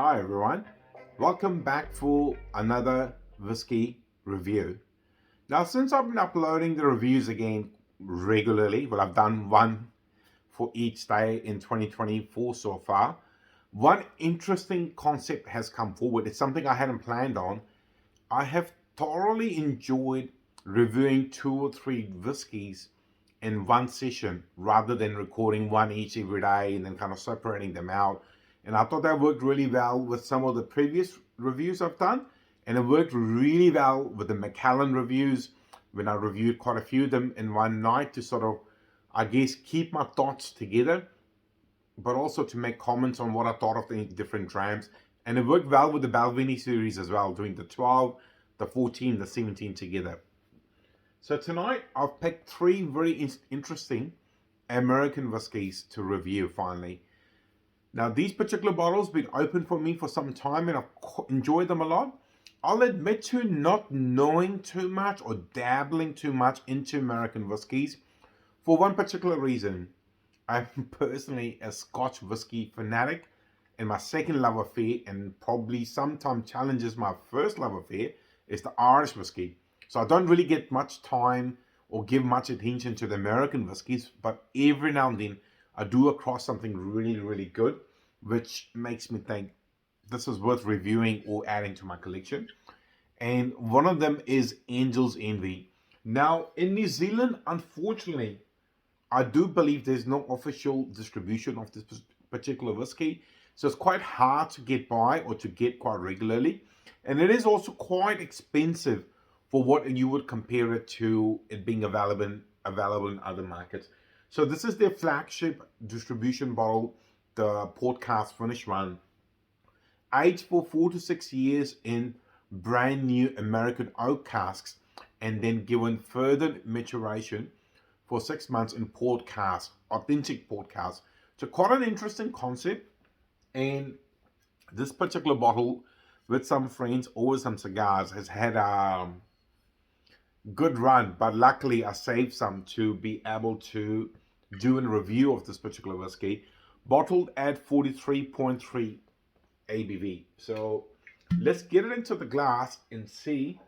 Hi everyone, welcome back for another whiskey review. Now, since I've been uploading the reviews again regularly, well, I've done one for each day in 2024 so far. One interesting concept has come forward. It's something I hadn't planned on. I have thoroughly enjoyed reviewing 2 or 3 whiskeys in one session rather than recording one each every day and then kind of separating them out. And I thought that worked really well with some of the previous reviews I've done. And it worked really well with the Macallan reviews when I reviewed quite a few of them in one night to sort of, I guess, keep my thoughts together, but also to make comments on what I thought of the different drams. And it worked well with the Balvenie series as well, doing the 12, the 14, the 17 together. So tonight I've picked 3 very interesting American whiskies to review finally. Now these particular bottles have been open for me for some time and I've enjoyed them a lot. I'll admit to not knowing too much or dabbling too much into American whiskies for one particular reason. I'm personally a Scotch whiskey fanatic, and my second love affair, and probably sometimes challenges my first love affair, is the Irish whiskey. So I don't really get much time or give much attention to the American whiskies, but every now and then I do across something really, really good, which makes me think this is worth reviewing or adding to my collection. And one of them is Angel's Envy. Now, in New Zealand, unfortunately, I do believe there's no official distribution of this particular whiskey. So it's quite hard to get by or to get quite regularly. And it is also quite expensive for what you would compare it to it being available in other markets. So this is their flagship distribution bottle, the port cask finish one. Aged for 4 to 6 years in brand new American oak casks and then given further maturation for 6 months in port cask, authentic port cask. So quite an interesting concept. And this particular bottle, with some friends or some cigars, has had a good run, but luckily I saved some to be able to do a review of this particular whiskey, bottled at 43.3 ABV. So let's get it into the glass and see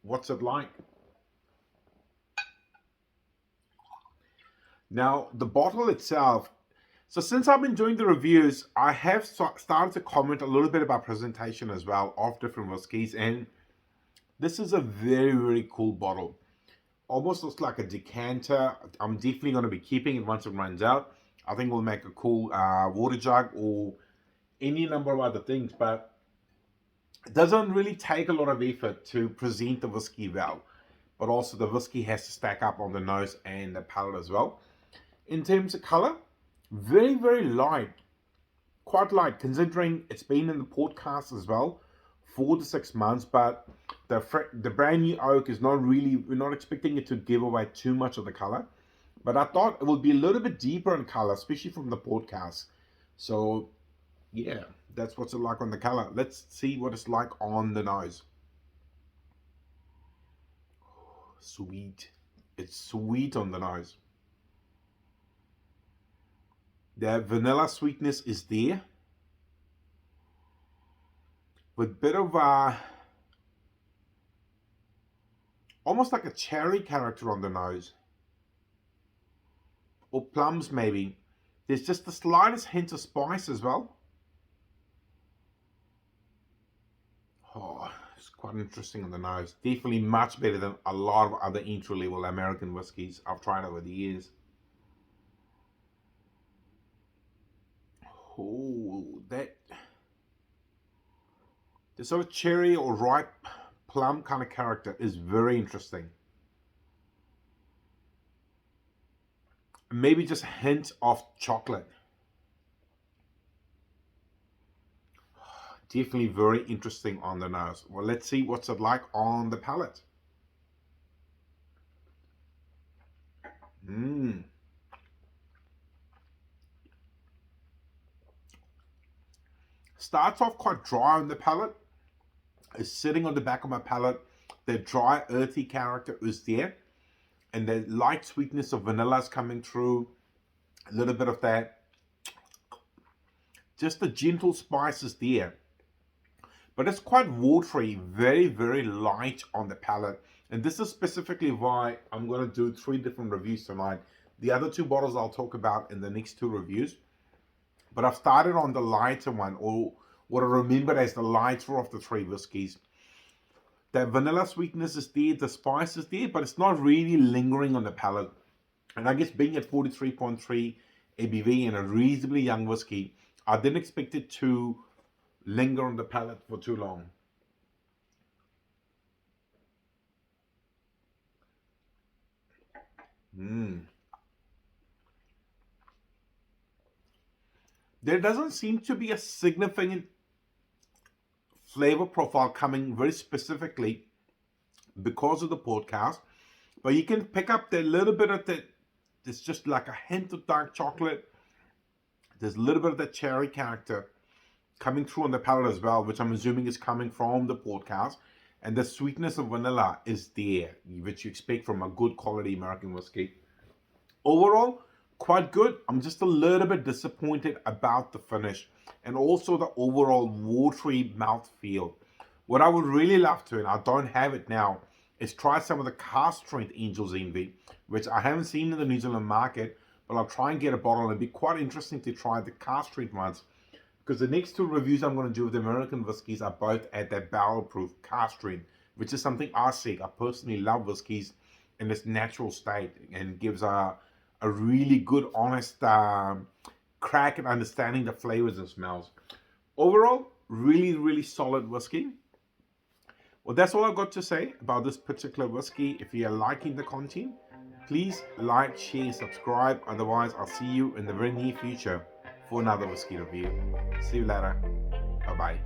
what's it like. Now, the bottle itself, so since I've been doing the reviews, I have started to comment a little bit about presentation as well of different whiskies, and this is a very, very cool bottle. Almost looks like a decanter. I'm definitely going to be keeping it once it runs out. I think we'll make a cool water jug or any number of other things, but it doesn't really take a lot of effort to present the whiskey well. But also the whiskey has to stack up on the nose and the palate as well. In terms of color, very, very light. Quite light, considering it's been in the port cask as well, 4 to 6 months, but the brand new oak is not really, we're not expecting it to give away too much of the color, but I thought it would be a little bit deeper in color, especially from the port cask. So yeah, that's what's it like on the color. Let's see what it's like on the nose. Sweet. It's sweet on the nose. The vanilla sweetness is there, with a bit of almost like a cherry character on the nose, or plums maybe. There's just the slightest hint of spice as well. Oh, it's quite interesting on the nose. Definitely much better than a lot of other entry-level American whiskies I've tried over the years. Oh, the sort of cherry or ripe plum kind of character is very interesting. Maybe just a hint of chocolate. Definitely very interesting on the nose. Well, let's see what's it like on the palate. Starts off quite dry on the palate. It's sitting on the back of my palate. The dry, earthy character is there. And the light sweetness of vanilla is coming through. A little bit of that. Just the gentle spice is there. but it's quite watery, very, very light on the palate. And this is specifically why I'm going to do 3 different reviews tonight. The other 2 bottles I'll talk about in the next 2 reviews. But I've started on the lighter one, or what I remember as the lighter of the 3 whiskies. That vanilla sweetness is there, the spice is there, but it's not really lingering on the palate. And I guess being at 43.3 ABV and a reasonably young whiskey, I didn't expect it to linger on the palate for too long. There doesn't seem to be a significant flavor profile coming very specifically because of the podcast, but you can pick up that little bit of that. There's just like a hint of dark chocolate. There's a little bit of that cherry character coming through on the palate as well, which I'm assuming is coming from the podcast. And the sweetness of vanilla is there, which you expect from a good quality American whiskey. Overall, quite good. I'm just a little bit disappointed about the finish and also the overall watery mouthfeel. What I would really love to, and I don't have it now, is try some of the cask strength Angel's Envy, which I haven't seen in the New Zealand market, but I'll try and get a bottle. It'd be quite interesting to try the cask strength ones, because the next 2 reviews I'm going to do with the American whiskies are both at that barrel proof cask strength, which is something I seek. I personally love whiskies in its natural state and gives a really good, honest crack at understanding the flavors and smells. Overall, really, really solid whiskey. Well, that's all I've got to say about this particular whiskey. If you're liking the content, please like, share, subscribe. Otherwise, I'll see you in the very near future for another whiskey review. See you later. Bye-bye.